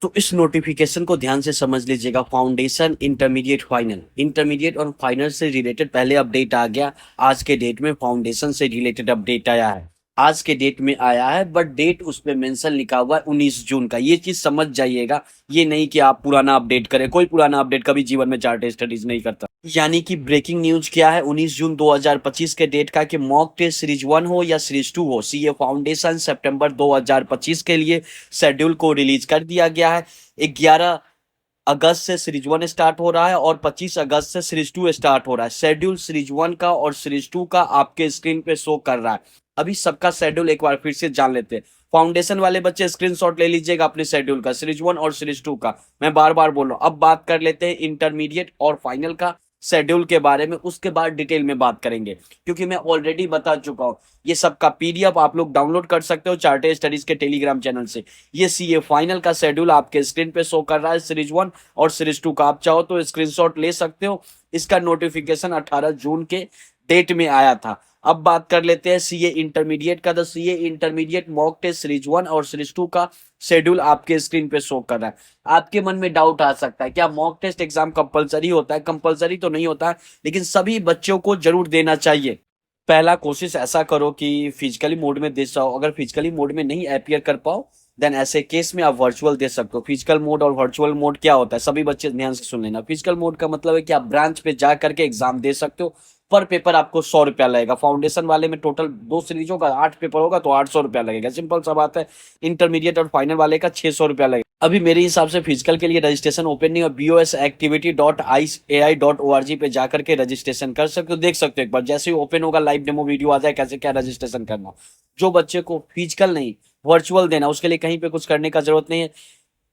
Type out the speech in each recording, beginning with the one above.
तो इस नोटिफिकेशन को ध्यान से समझ लीजिएगा। फाउंडेशन, इंटरमीडिएट, फाइनल, इंटरमीडिएट और फाइनल से रिलेटेड पहले अपडेट आ गया। आज के डेट में फाउंडेशन से रिलेटेड अपडेट आया है। आज के डेट में आया है, बट डेट उसमें मेंशन लिखा हुआ है 19 जून का। ये चीज समझ जाइएगा। ये नहीं कि आप पुराना अपडेट करें। कोई पुराना अपडेट कभी जीवन में चार्ट स्टडीज नहीं करता। यानी कि ब्रेकिंग न्यूज क्या है 19 जून 2025 के डेट का, कि मॉक टेस्ट सीरीज 1 हो या सीरीज 2 हो, सीए फाउंडेशन सितंबर 2025 के लिए शेड्यूल को रिलीज कर दिया गया है। 11 अगस्त से सीरीज 1 स्टार्ट हो रहा है और 25 अगस्त से सीरीज 2 स्टार्ट हो रहा है। शेड्यूल सीरीज 1 का और सीरीज 2 का आपके स्क्रीन पे शो कर रहा है। अभी सबका शेड्यूल एक बार फिर से जान लेते हैं। फाउंडेशन वाले बच्चे स्क्रीनशॉट ले लीजिएगा अपने शेड्यूल का, सीरीज 1 और सीरीज 2 का। मैं बार बार बोल रहा हूं। अब बात कर लेते हैं इंटरमीडिएट और फाइनल का शेड्यूल के बारे में। उसके बाद डिटेल में बात करेंगे, क्योंकि मैं ऑलरेडी बता चुका हूं। ये सबका पीडीएफ आप लोग डाउनलोड कर सकते हो चार्टे स्टडीज के टेलीग्राम चैनल से। ये सीए फाइनल का शेड्यूल आपके स्क्रीन पे शो कर रहा है, सीरीज 1 और सीरीज 2 का। आप चाहो तो स्क्रीनशॉट ले सकते हो। इसका नोटिफिकेशन 18 जून के डेट में आया था। अब बात कर लेते हैं सीए इंटरमीडिएट का। तो CA intermediate mock test series 1 और सीरीज 2 का शेड्यूल आपके स्क्रीन पे शो कर रहा है। आपके मन में डाउट आ सकता है, क्या मॉक टेस्ट एग्जाम कंपलसरी होता है? कंपलसरी तो नहीं होता है, लेकिन सभी बच्चों को जरूर देना चाहिए। पहला कोशिश ऐसा करो कि फिजिकली मोड में दे सको। अगर फिजिकली मोड में नहीं अपियर कर पाओ, देन ऐसे केस में आप वर्चुअल दे सकते हो। फिजिकल मोड और वर्चुअल मोड क्या होता है, सभी बच्चे ध्यान से सुन लेना। फिजिकल मोड का मतलब है कि आप ब्रांच पे जा करके एग्जाम दे सकते हो। पर पेपर आपको 100 रुपया लगेगा। फाउंडेशन वाले में टोटल 2 सीरीजों का 8 पेपर होगा तो 800 रुपया लगेगा। सिंपल सा बात है। इंटरमीडिएट और फाइनल वाले का 600 रुपया लगेगा। अभी मेरे हिसाब से फिजिकल के लिए रजिस्ट्रेशन ओपन नहीं है। BOSactivity.ICAI.org पे जाकर के रजिस्ट्रेशन कर सकते हो। देख सकते हो एक बार, जैसे ही ओपन होगा लाइव डेमो वीडियो आ जाए कैसे क्या रजिस्ट्रेशन करना। जो बच्चे को फिजिकल नहीं वर्चुअल देना, उसके लिए कहीं पे कुछ करने का जरूरत नहीं है।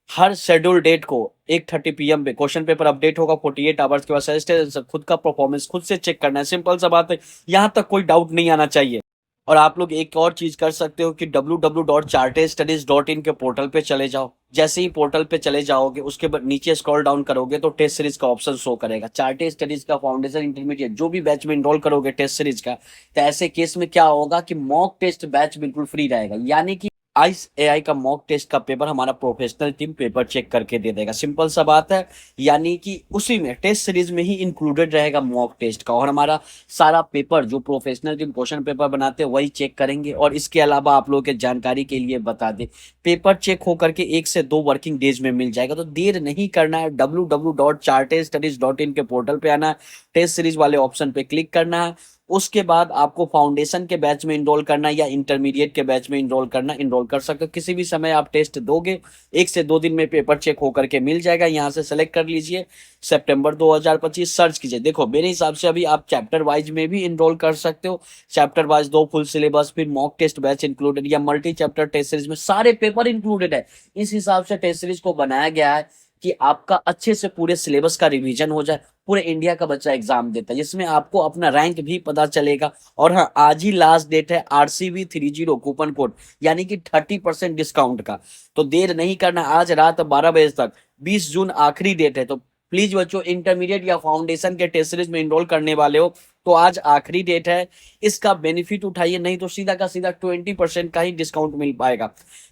हर शेड्यूल डेट को 1:30 PM पे क्वेश्चन पेपर अपडेट होगा। 48 आवर्स के बाद सजेस्टेड खुद का परफॉर्मेंस खुद से चेक करना है। सिंपल सा बात है। यहाँ तक कोई डाउट नहीं आना चाहिए। और आप लोग एक और चीज कर सकते हो कि www.chartestudies.in के पोर्टल पे चले जाओ। जैसे ही पोर्टल पे चले जाओगे, उसके बाद नीचे स्क्रॉल डाउन करोगे तो टेस्ट सीरीज का ऑप्शन शो करेगा। चार्टे स्टडीज का फाउंडेशन इंटरमीडिएट जो भी बैच में इनरोल करोगे टेस्ट सीरीज का, तो ऐसे केस में क्या होगा कि मॉक टेस्ट बैच बिल्कुल फ्री रहेगा। यानी कि आइस एआई का मॉक टेस्ट का पेपर हमारा प्रोफेशनल टीम पेपर चेक करके दे देगा। सिंपल सा बात है। यानी कि उसी में टेस्ट सीरीज में ही इंक्लूडेड रहेगा मॉक टेस्ट का, और हमारा सारा पेपर जो प्रोफेशनल टीम क्वेश्चन पेपर बनाते हैं वही चेक करेंगे। और इसके अलावा आप लोगों के जानकारी के लिए बता दें, पेपर चेक होकर के 1 से 2 वर्किंग डेज में मिल जाएगा। तो देर नहीं करना है। www.chartestudies.in के पोर्टल पे आना है, टेस्ट सीरीज वाले ऑप्शन पे क्लिक करना है। उसके बाद आपको फाउंडेशन के बैच में इनरोल करना या इंटरमीडिएट के बैच में इनरोल करना, इनरोल कर सकते हो। किसी भी समय आप टेस्ट दोगे, 1 से 2 दिन में पेपर चेक होकर के मिल जाएगा। यहाँ से सेलेक्ट कर लीजिए सितंबर 2025, सर्च कीजिए। देखो मेरे हिसाब से अभी आप चैप्टर वाइज में भी इनरोल कर सकते हो। चैप्टर वाइज 2 फुल सिलेबस, फिर मॉक टेस्ट बैच इंक्लूडेड, या मल्टी चैप्टर टेस्ट सीरीज में सारे पेपर इंक्लूडेड है। इस हिसाब से टेस्ट सीरीज को बनाया गया है कि आपका अच्छे से पूरे सिलेबस का रिवीजन हो जाए। पूरे इंडिया का बच्चा एग्जाम देता है, जिसमें आपको अपना रैंक भी पता चलेगा। और हाँ, आज ही लास्ट डेट है RCB30 कूपन कोड, यानी कि 30% डिस्काउंट का। तो देर नहीं करना, आज रात 12 बजे तक, 20 जून आखिरी डेट है। तो प्लीज बच्चों, इंटरमीडिएट या फाउंडेशन के टेस्ट सीरीज में इनरोल करने वाले हो तो आज आखिरी डेट है। इसका बेनिफिट उठाइए, नहीं तो सीधा का सीधा 20% का ही डिस्काउंट मिल पाएगा।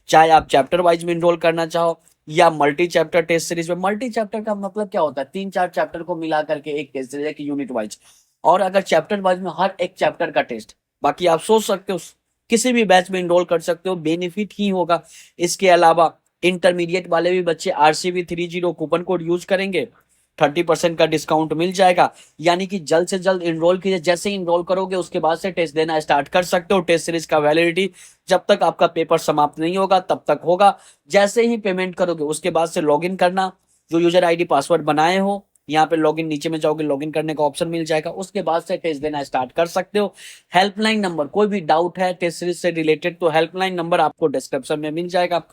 चाहे आप चैप्टर वाइज में इनरोल करना चाहो या मल्टी चैप्टर टेस्ट सीरीज में। मल्टी चैप्टर का मतलब क्या होता है, 3-4 चैप्टर को मिला करके एक टेस्ट सीरीज है कि यूनिट वाइज। और अगर चैप्टर वाइज में हर एक चैप्टर का टेस्ट। बाकी आप सोच सकते हो किसी भी बैच में इनरोल कर सकते हो, बेनिफिट ही होगा। इसके अलावा इंटरमीडिएट वाले भी बच्चे RCB30 कूपन कोड यूज करेंगे, 30% का डिस्काउंट मिल जाएगा। यानी कि जल्द से जल्द इनरोल कीजिए। जैसे ही इनरोल करोगे उसके बाद से टेस्ट देना स्टार्ट कर सकते हो। टेस्ट सीरीज का वैलिडिटी जब तक आपका पेपर समाप्त नहीं होगा तब तक होगा। जैसे ही पेमेंट करोगे उसके बाद से लॉगिन करना, जो यूजर आईडी पासवर्ड बनाए हो, यहाँ पे लॉगिन, नीचे में जाओगे लॉगिन करने का ऑप्शन मिल जाएगा। उसके बाद से टेस्ट देना स्टार्ट कर सकते हो। हेल्पलाइन नंबर, कोई भी डाउट है टेस्ट सीरीज से रिलेटेड तो हेल्पलाइन नंबर आपको डिस्क्रिप्शन में मिल जाएगा।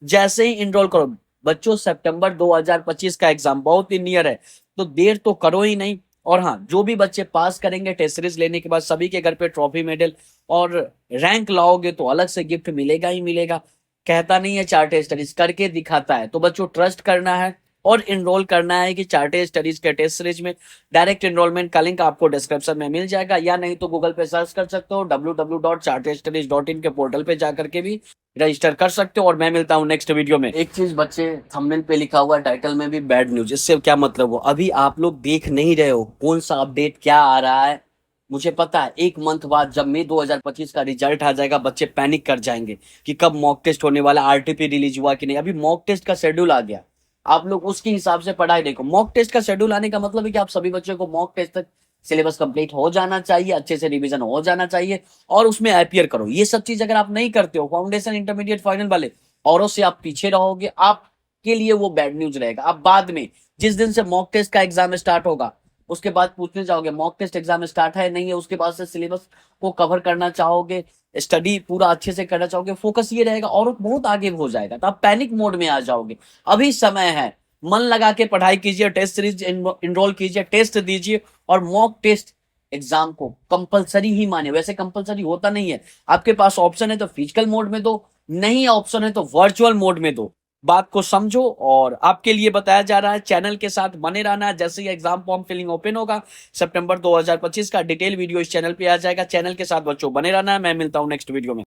जैसे ही इनरोल करो बच्चों, सितंबर 2025 का एग्जाम बहुत ही नियर है, तो देर तो करो ही नहीं। और हाँ, जो भी बच्चे पास करेंगे टेस्ट सीरीज लेने के बाद, सभी के घर पे ट्रॉफी मेडल और रैंक लाओगे तो अलग से गिफ्ट मिलेगा ही मिलेगा। कहता नहीं है चार्ट स्टडीज, करके दिखाता है। तो बच्चों ट्रस्ट करना है, और इनरोल करना है कि चार्टेड स्टडीज के टेस्ट सीरीज में। डायरेक्ट इनरोलमेंट का लिंक आपको डिस्क्रिप्शन में मिल जाएगा, या नहीं तो गूगल पे सर्च कर सकते हो, www.chartedstudies.in के पोर्टल पे जाकर के भी रजिस्टर कर सकते हो। और मैं मिलता हूँ नेक्स्ट वीडियो में। एक चीज बच्चे, थंबनेल पे लिखा हुआ, टाइटल में भी बैड न्यूज, इससे क्या मतलब हो, अभी आप लोग देख नहीं रहे हो कौन सा अपडेट क्या आ रहा है। मुझे पता है 1 मंथ बाद जब मई 2025 का रिजल्ट आ जाएगा, बच्चे पैनिक कर जाएंगे कि कब मॉक टेस्ट होने वाला, आरटीपी रिलीज हुआ कि नहीं। अभी मॉक टेस्ट का शेड्यूल आ गया, आप लोग उसके हिसाब से पढ़ाई देखो। मॉक टेस्ट का शेड्यूल आने का मतलब है कि आप सभी बच्चों को मॉक टेस्ट तक सिलेबस कंप्लीट हो जाना चाहिए, अच्छे से रिवीजन हो जाना चाहिए, और उसमें अपियर करो। ये सब चीज अगर आप नहीं करते हो, फाउंडेशन, इंटरमीडिएट, फाइनल वाले औरों से आप पीछे रहोगे, आपके लिए वो बैड न्यूज रहेगा। आप बाद में जिस दिन से मॉक टेस्ट का एग्जाम स्टार्ट होगा, उसके बाद पूछने जाओगे मॉक टेस्ट एग्जाम स्टार्ट है नहीं है, उसके बाद से सिलेबस को कवर करना चाहोगे, स्टडी पूरा अच्छे से करना चाहोगे, फोकस ये रहेगा और बहुत आगे हो जाएगा, तो आप पैनिक मोड में आ जाओगे। अभी समय है, मन लगा के पढ़ाई कीजिए, टेस्ट सीरीज इनरोल कीजिए, टेस्ट दीजिए, और मॉक टेस्ट एग्जाम को कंपलसरी ही माने। वैसे कंपलसरी होता नहीं है, आपके पास ऑप्शन है तो फिजिकल मोड में दो, नहीं ऑप्शन है तो वर्चुअल मोड में दो। बात को समझो, और आपके लिए बताया जा रहा है, चैनल के साथ बने रहना। जैसे ही एग्जाम फॉर्म फिलिंग ओपन होगा सितंबर 2025 का, डिटेल वीडियो इस चैनल पे आ जाएगा। चैनल के साथ बच्चों बने रहना है। मैं मिलता हूं नेक्स्ट वीडियो में।